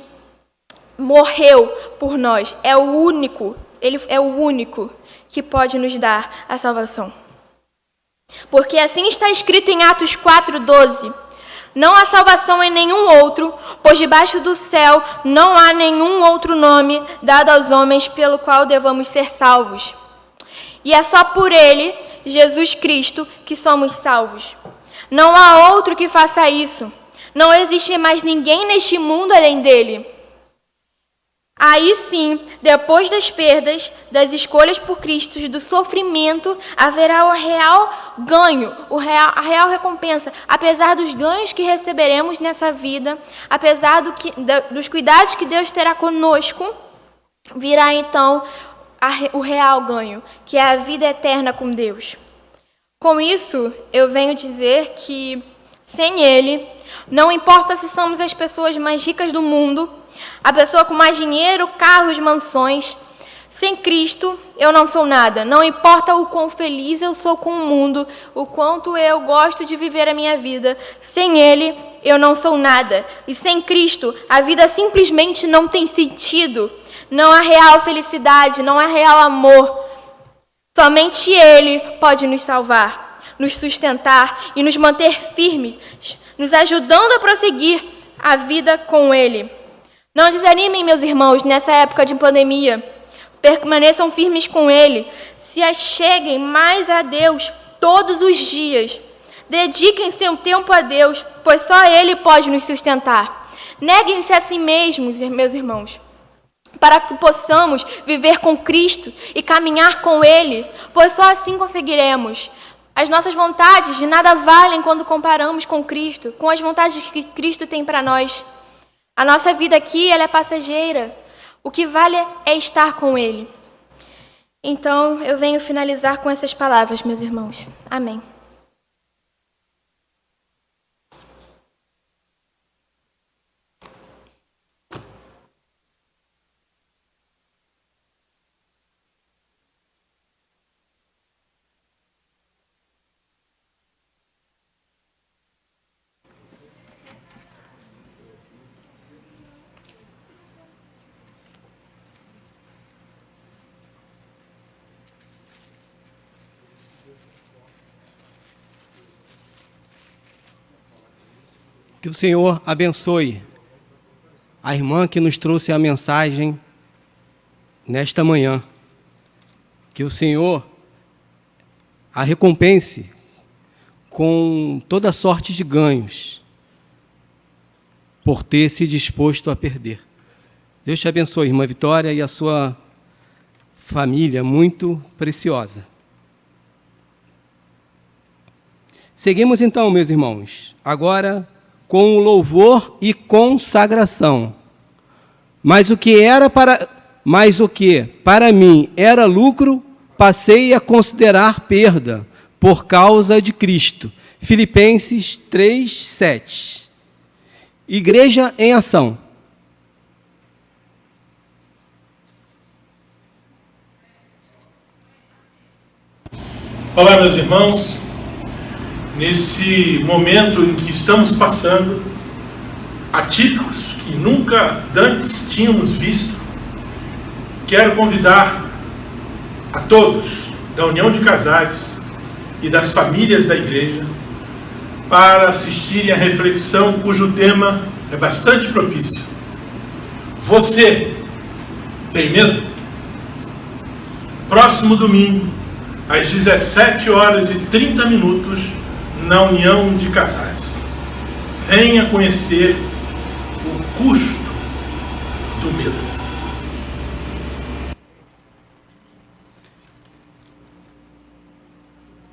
morreu por nós. Ele é o único que pode nos dar a salvação. Porque assim está escrito em Atos 4:12. Não há salvação em nenhum outro, pois debaixo do céu não há nenhum outro nome dado aos homens pelo qual devamos ser salvos. E é só por Ele, Jesus Cristo, que somos salvos. Não há outro que faça isso. Não existe mais ninguém neste mundo além dele. Aí sim, depois das perdas, das escolhas por Cristo, do sofrimento, haverá o real ganho, a real recompensa. Apesar dos ganhos que receberemos nessa vida, apesar dos cuidados que Deus terá conosco, virá então o real ganho, que é a vida eterna com Deus. Com isso, eu venho dizer que, sem Ele, não importa se somos as pessoas mais ricas do mundo, a pessoa com mais dinheiro, carros, mansões, sem Cristo eu não sou nada. Não importa o quão feliz eu sou com o mundo, o quanto eu gosto de viver a minha vida, sem Ele eu não sou nada. E sem Cristo a vida simplesmente não tem sentido. Não há real felicidade, não há real amor. Somente Ele pode nos salvar, nos sustentar e nos manter firmes, nos ajudando a prosseguir a vida com Ele. Não desanimem, meus irmãos, nessa época de pandemia. Permaneçam firmes com Ele. Se acheguem mais a Deus todos os dias. Dediquem seu tempo a Deus, pois só Ele pode nos sustentar. Neguem-se a si mesmos, meus irmãos, para que possamos viver com Cristo e caminhar com Ele, pois só assim conseguiremos. As nossas vontades de nada valem quando comparamos com Cristo, com as vontades que Cristo tem para nós. A nossa vida aqui, ela é passageira. O que vale é estar com Ele. Então, eu venho finalizar com essas palavras, meus irmãos. Amém. Que o Senhor abençoe a irmã que nos trouxe a mensagem nesta manhã. Que o Senhor a recompense com toda sorte de ganhos por ter se disposto a perder. Deus te abençoe, irmã Vitória, e a sua família muito preciosa. Seguimos então, meus irmãos, agora com o louvor e consagração. Mas o que para mim era lucro, passei a considerar perda por causa de Cristo. Filipenses 3:7. Igreja em ação. Olá, meus irmãos. Nesse momento em que estamos passando, atípicos, que nunca antes tínhamos visto, quero convidar a todos da União de Casais e das famílias da igreja para assistirem à reflexão cujo tema é bastante propício. Você tem medo? Próximo domingo, às 17h30, na União de Casais. Venha conhecer o custo do medo.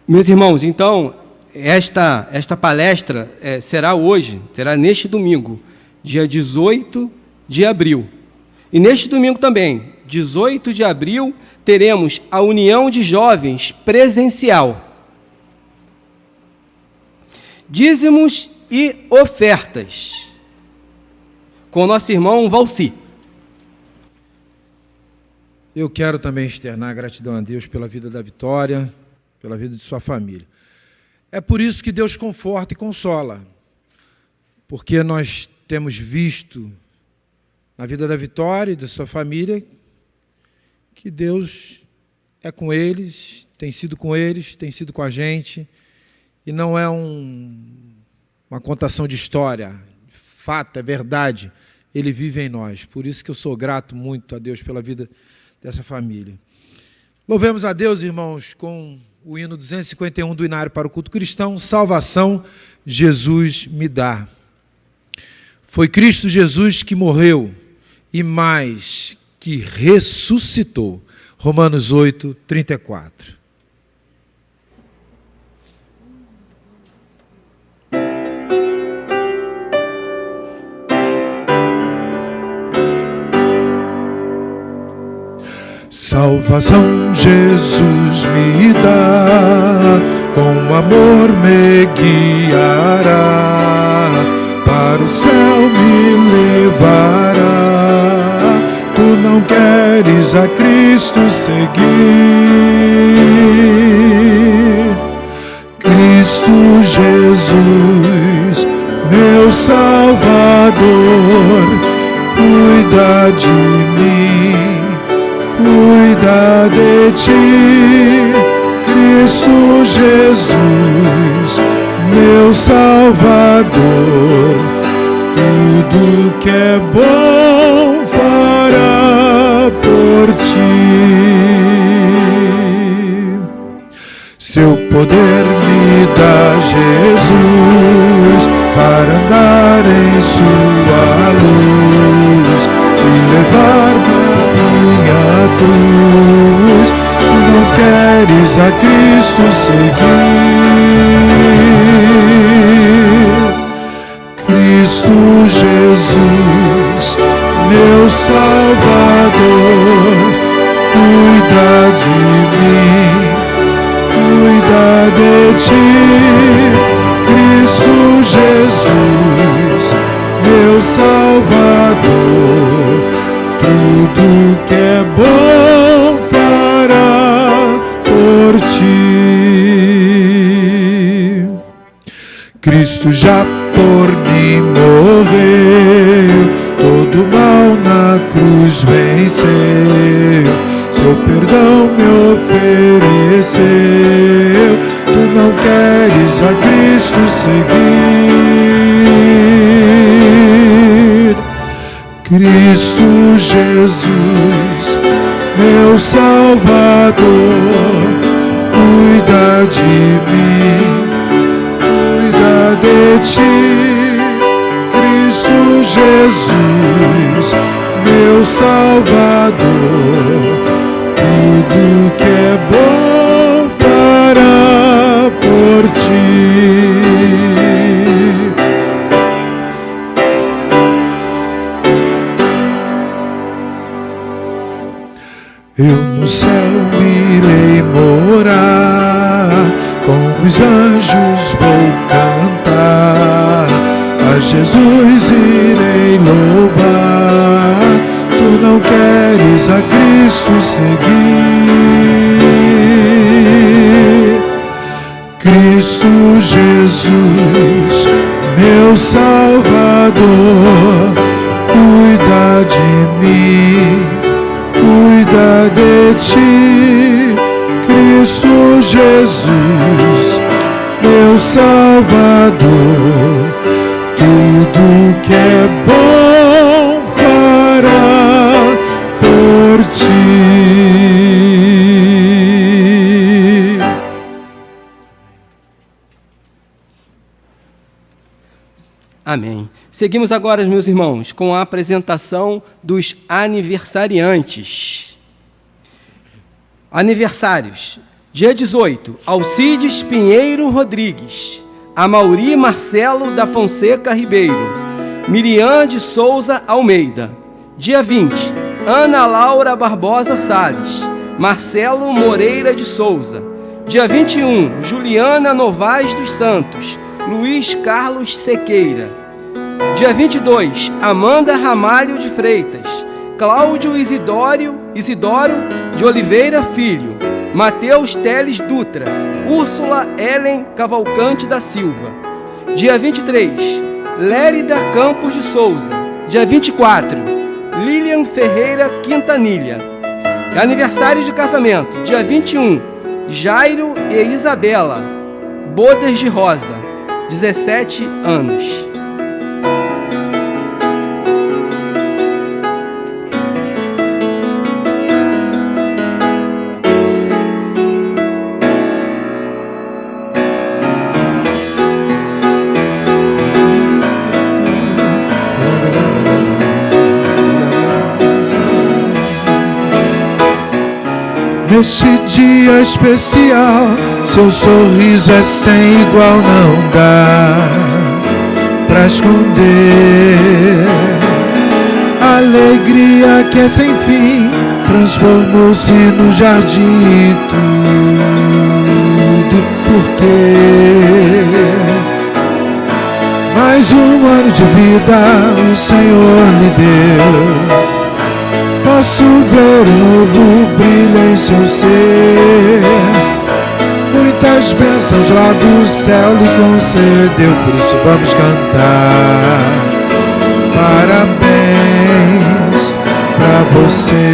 Meus irmãos, então, esta palestra será neste domingo, dia 18 de abril. E neste domingo também, 18 de abril, teremos a União de Jovens presencial. Dízimos e ofertas, com o nosso irmão Valci. Eu quero também externar gratidão a Deus pela vida da Vitória, pela vida de sua família. É por isso que Deus conforta e consola, porque nós temos visto na vida da Vitória e da sua família que Deus é com eles, tem sido com a gente, e não é uma contação de história, fato, é verdade, Ele vive em nós. Por isso que eu sou grato muito a Deus pela vida dessa família. Louvemos a Deus, irmãos, com o hino 251 do Inário para o Culto Cristão, Salvação, Jesus me dá. Foi Cristo Jesus que morreu e mais, que ressuscitou. Romanos 8, 34. Salvação Jesus me dá, com amor me guiará, para o céu me levará. Tu não queres a Cristo seguir, Cristo Jesus, meu Salvador, cuida de mim, cuida de ti, Cristo Jesus, meu Salvador, tudo que é bom fará por ti. Seu poder me dá Jesus, para andar em sua luz e levar minha cruz. Tu não queres a Cristo seguir, Cristo Jesus, meu Salvador, cuida de de ti, Cristo Jesus, meu Salvador. Tudo que é bom fará por ti. Cristo já por mim morreu, todo mal na cruz venceu, seu perdão me ofereceu. Tu não queres a Cristo seguir? Cristo Jesus, meu Salvador, cuida de mim, cuida de ti. Cristo Jesus, meu Salvador, tudo que é bom fará por ti. Eu no céu irei morar, com os anjos vou cantar, a Jesus irei louvar. Tu não queres a Cristo seguir? Cristo Jesus, meu Salvador, cuida de mim, cuida de ti. Cristo Jesus, meu Salvador, tudo que é bom fará por ti. Amém. Seguimos agora, meus irmãos, com a apresentação dos aniversariantes. Aniversários. Dia 18, Alcides Pinheiro Rodrigues, Amauri Marcelo da Fonseca Ribeiro, Miriam de Souza Almeida. Dia 20, Ana Laura Barbosa Salles, Marcelo Moreira de Souza. Dia 21, Juliana Novaes dos Santos, Luiz Carlos Sequeira. Dia 22, Amanda Ramalho de Freitas, Cláudio Isidoro de Oliveira Filho, Mateus Teles Dutra, Úrsula Ellen Cavalcante da Silva. Dia 23, Lérida Campos de Souza. Dia 24, Lilian Ferreira Quintanilha. Aniversário de casamento. Dia 21, Jairo e Isabela Bodas de Rosa, 17 anos. Neste dia especial, seu sorriso é sem igual, não dá pra esconder. A alegria que é sem fim transformou-se no jardim, tudo porque mais um ano de vida o Senhor lhe deu. Posso ver um novo brilho em seu ser, muitas bênçãos lá do céu lhe concedeu. Por isso vamos cantar parabéns pra você.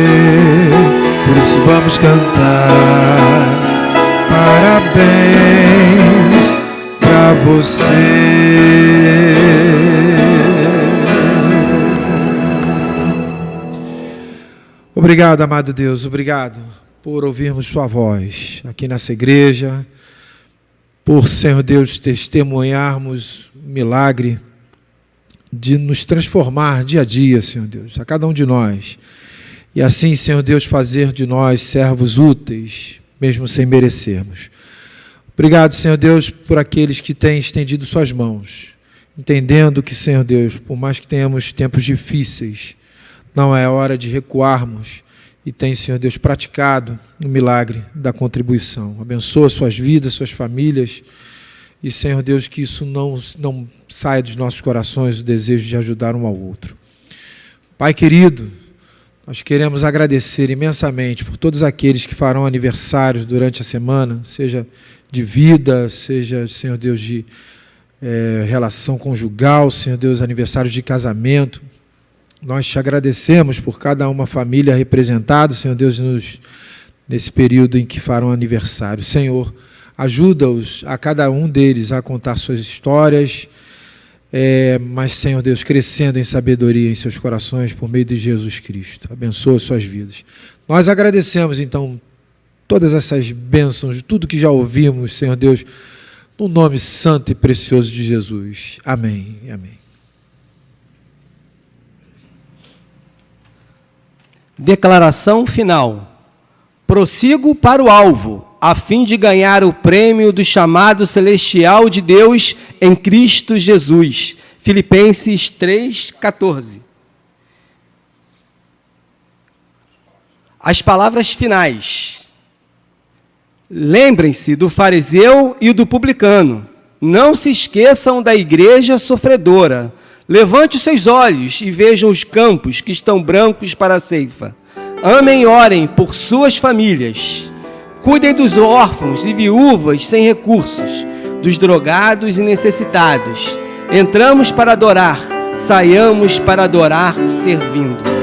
Por isso vamos cantar parabéns pra você. Obrigado, amado Deus, obrigado por ouvirmos sua voz aqui nessa igreja, por, Senhor Deus, testemunharmos o milagre de nos transformar dia a dia, Senhor Deus, a cada um de nós. E assim, Senhor Deus, fazer de nós servos úteis, mesmo sem merecermos. Obrigado, Senhor Deus, por aqueles que têm estendido suas mãos, entendendo que, Senhor Deus, por mais que tenhamos tempos difíceis, não é hora de recuarmos e têm, Senhor Deus, praticado o milagre da contribuição. Abençoa suas vidas, suas famílias, e, Senhor Deus, que isso não saia dos nossos corações o desejo de ajudar um ao outro. Pai querido, nós queremos agradecer imensamente por todos aqueles que farão aniversários durante a semana, seja de vida, seja, Senhor Deus, de relação conjugal, Senhor Deus, aniversários de casamento. Nós te agradecemos por cada uma família representada, Senhor Deus, nesse período em que farão aniversário. Senhor, ajuda-os, a cada um deles, a contar suas histórias, mas, Senhor Deus, crescendo em sabedoria em seus corações por meio de Jesus Cristo. Abençoa suas vidas. Nós agradecemos, então, todas essas bênçãos, de tudo que já ouvimos, Senhor Deus, no nome santo e precioso de Jesus. Amém. Amém. Declaração final. Prossigo para o alvo, a fim de ganhar o prêmio do chamado celestial de Deus em Cristo Jesus. Filipenses 3:14. As palavras finais. Lembrem-se do fariseu e do publicano. Não se esqueçam da igreja sofredora. Levante os seus olhos e vejam os campos que estão brancos para a ceifa. Amem e orem por suas famílias. Cuidem dos órfãos e viúvas sem recursos, dos drogados e necessitados. Entramos para adorar, saiamos para adorar servindo.